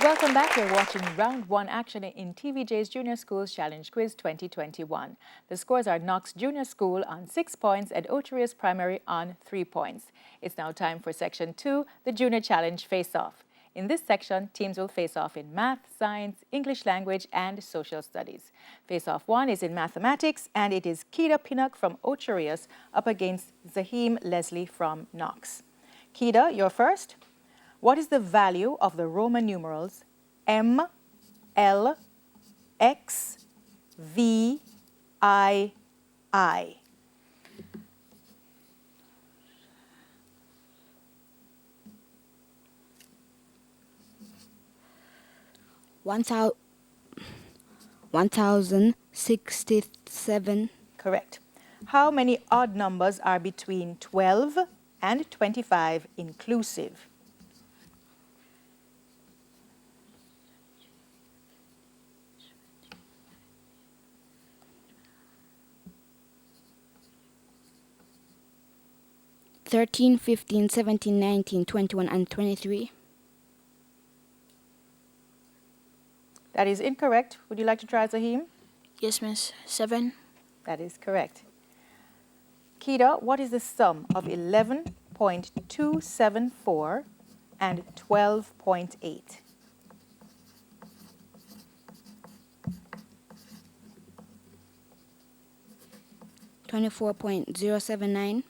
Welcome back. You're watching Round 1 action in TVJ's Junior Schools Challenge Quiz 2021. The scores are Knox Junior School on 6 points and Ocho Rios Primary on 3 points. It's now time for Section 2, the Junior Challenge Face-Off. In this section, teams will face off in math, science, English language, and social studies. Face-Off 1 is in mathematics, and it is Kida Pinnock from Ocho Rios up against Zahim Leslie from Knox. Kida, you're first. What is the value of the Roman numerals M, L, X, V, I, I? One 1,067. Correct. How many odd numbers are between 12 and 25 inclusive? 13, 15, 17, 19, 21, and 23. That is incorrect. Would you like to try, Zahim? Yes, miss. 7. That is correct. Kida, what is the sum of 11.274 and 12.8? 24.079.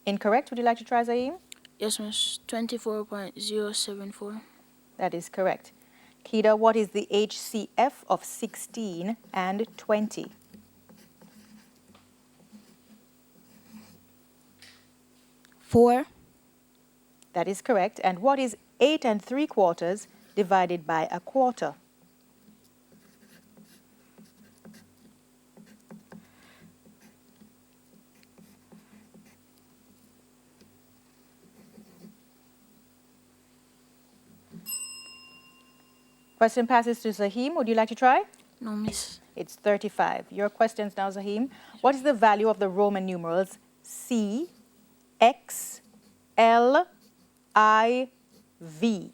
Incorrect. Would you like to try, Zahim? Yes, miss. 24.074. That is correct. Kida, what is the HCF of 16 and 20? 4. That is correct. And what is 8 3/4 divided by a quarter? 'Question passes to Zahim. Would you like to try? No, miss. It's 35. Your questions now, Zahim. What is the value of the Roman numerals C, X, L, I, V?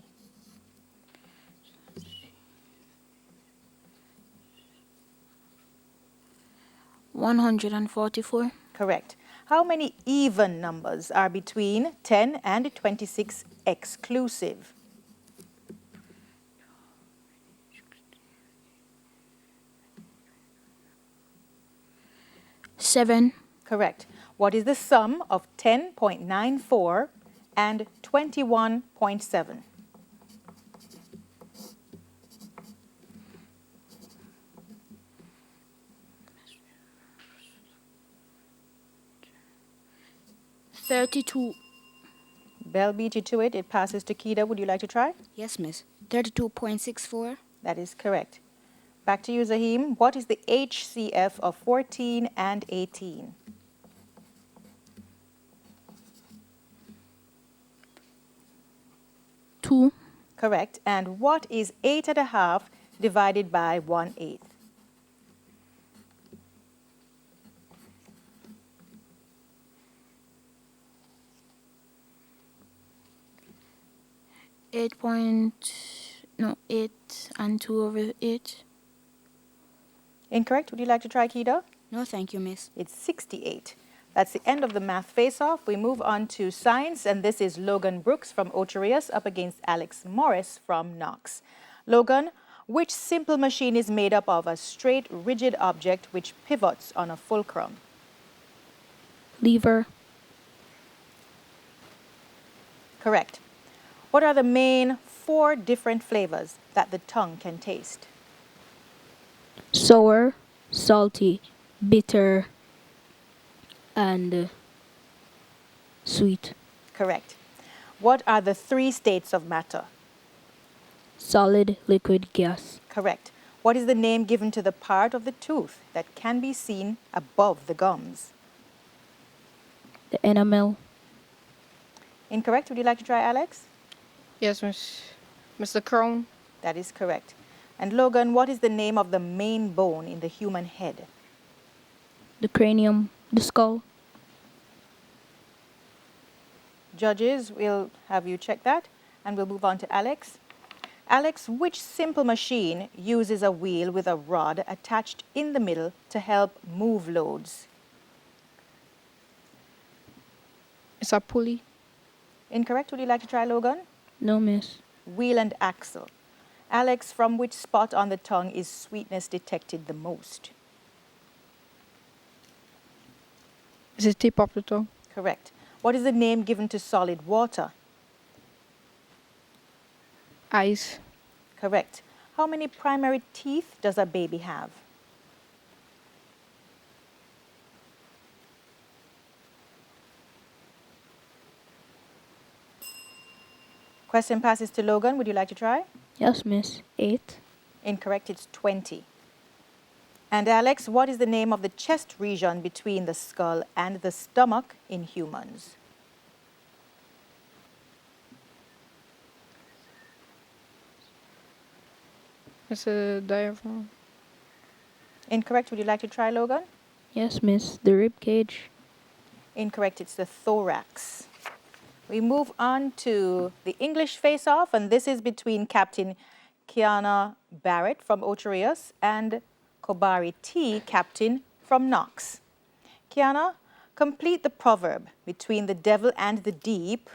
144. Correct. How many even numbers are between 10 and 26 exclusive? 7. Correct. What is the sum of 10.94 and 21.7? 32. Bell beat you to it. It passes to Kida. Would you like to try? Yes, miss. 32.64. That is correct. Back to you, Zahim. What is the HCF of 14 and 18? 2. Correct. And what is 8 1/2 divided by 1/8? 8 and 2 over 8. Incorrect. Would you like to try, Kida? No, thank you, miss. It's 68. That's the end of the math face-off. We move on to science, and this is Logan Brooks from Ocho Rios up against Alex Morris from Knox. Logan, which simple machine is made up of a straight, rigid object which pivots on a fulcrum? Lever. Correct. What are the main 4 different flavors that the tongue can taste? Sour, salty, bitter, and sweet. Correct. What are the 3 states of matter? Solid, liquid, gas. Correct. What is the name given to the part of the tooth that can be seen above the gums? The enamel. Incorrect. Would you like to try, Alex? Yes, miss. Mr. Crown. That is correct. And Logan, what is the name of the main bone in the human head? The cranium. The skull. Judges, we'll have you check that, and we'll move on to Alex. Alex, which simple machine uses a wheel with a rod attached in the middle to help move loads? It's a pulley. Incorrect. Would you like to try, Logan? No, miss. Wheel and axle. Alex, from which spot on the tongue is sweetness detected the most? It's the tip of the tongue. Correct. What is the name given to solid water? Ice. Correct. How many primary teeth does a baby have? Question passes to Logan. Would you like to try? Yes, miss. 8. Incorrect. It's 20. And Alex, what is the name of the chest region between the skull and the stomach in humans? It's a diaphragm. Incorrect. Would you like to try, Logan? Yes, miss. The rib cage. Incorrect. It's the thorax. We move on to the English face-off, and this is between Captain Kiana Barrett from Ocho Rios and Kobari T, Captain from Knox. Kiana, complete the proverb between the devil and the deep.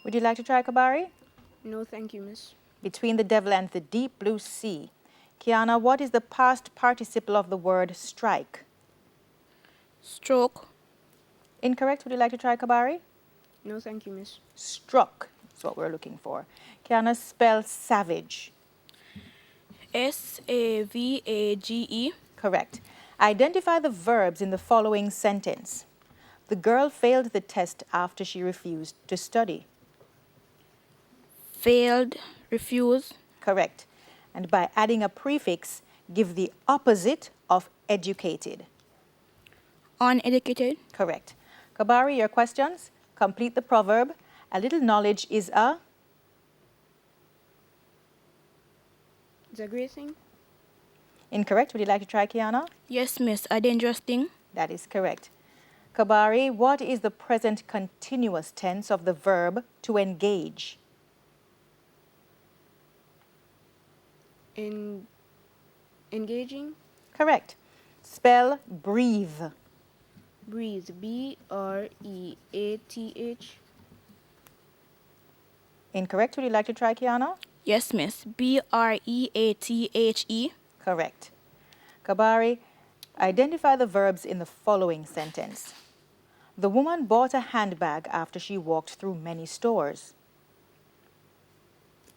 Would you like to try, Kobari? No, thank you, miss. Between the devil and the deep blue sea. Kiana, what is the past participle of the word strike? Stroke. Incorrect. Would you like to try, Kabari? No, thank you, miss. Struck is what we're looking for. Kiana, spell savage. SAVAGE. Correct. Identify the verbs in the following sentence. The girl failed the test after she refused to study. Failed. Refuse. Correct. And by adding a prefix, give the opposite of educated. Uneducated. Correct. Kabari, your questions? Complete the proverb. A little knowledge is a... It's a great thing. Incorrect. Would you like to try, Kiana? Yes, miss. A dangerous thing. That is correct. Kabari, what is the present continuous tense of the verb to engage? Engaging. Correct. Spell breathe. Breathe. BREATH. Incorrect. Would you like to try, Kiana? Yes, miss. BREATHE. Correct. Kabari, identify the verbs in the following sentence. The woman bought a handbag after she walked through many stores.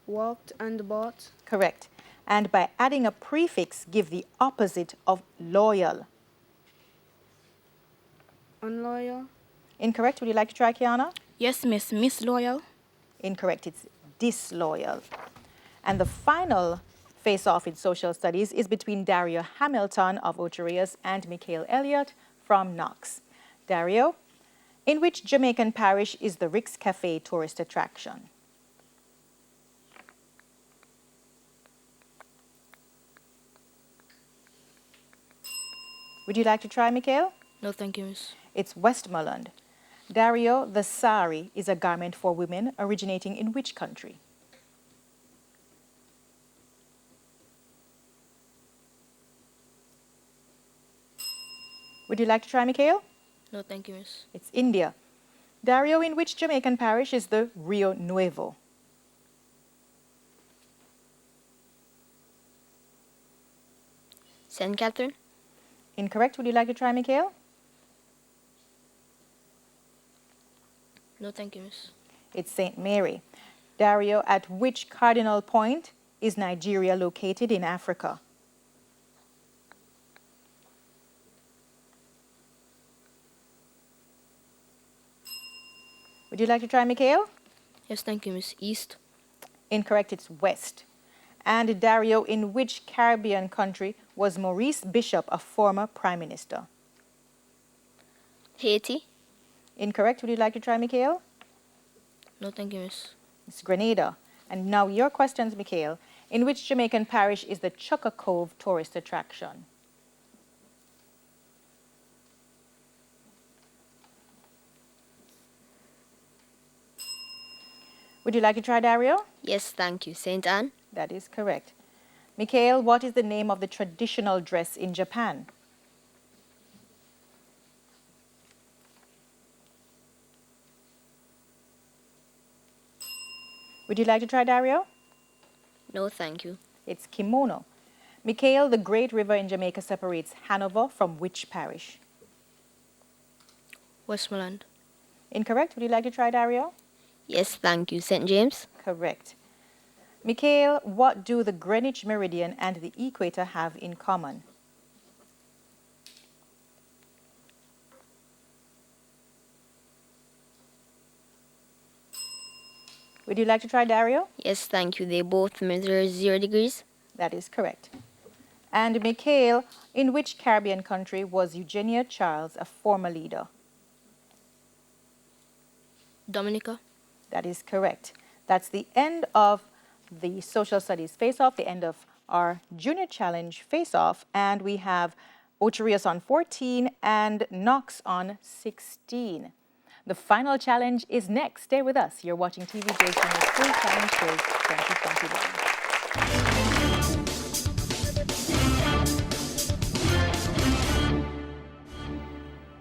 Walked and bought. Correct. And by adding a prefix, give the opposite of loyal. Unloyal. Incorrect. Would you like to try, Kiana? Yes, miss. Miss Loyal. Incorrect. It's disloyal. And the final face-off in social studies is between Dario Hamilton of Ocho Rios and Mikhail Elliott from Knox. Dario, in which Jamaican parish is the Rick's Cafe tourist attraction? Would you like to try, Mikhail? No, thank you, miss. It's Westmoreland. Dario, the sari is a garment for women originating in which country? Would you like to try, Mikhail? No, thank you, miss. It's India. Dario, in which Jamaican parish is the Rio Nuevo? St. Catherine. Incorrect. Would you like to try, Mikhail? No, thank you, miss. It's St. Mary. Dario, at which cardinal point is Nigeria located in Africa? Would you like to try, Mikhail? Yes, thank you, miss. East. Incorrect. It's west. And Dario, in which Caribbean country was Maurice Bishop a former prime minister? Haiti. Incorrect. Would you like to try, Mikhail? No, thank you, miss. It's Grenada. And now your questions, Mikhail. In which Jamaican parish is the Chukka Cove tourist attraction? Would you like to try Dario? Yes, thank you. Saint Anne. That is correct. Mikhail, what is the name of the traditional dress in Japan? Would you like to try Dario? No, thank you. It's kimono. Mikhail, the great river in Jamaica separates Hanover from which parish? Westmoreland. Incorrect. Would you like to try Dario? Yes, thank you. St. James. Correct. Mikhail, what do the Greenwich Meridian and the equator have in common? Would you like to try Dario? Yes, thank you. They both measure 0 degrees. That is correct. And Mikhail, in which Caribbean country was Eugenia Charles a former leader? Dominica. That is correct. That's the end of the Social Studies Face-Off, the end of our Junior Challenge Face-Off, and we have Ocho Rios on 14 and Knox on 16. The final challenge is next. Stay with us. You're watching TVJ Jnr School Challenge Quiz 2021.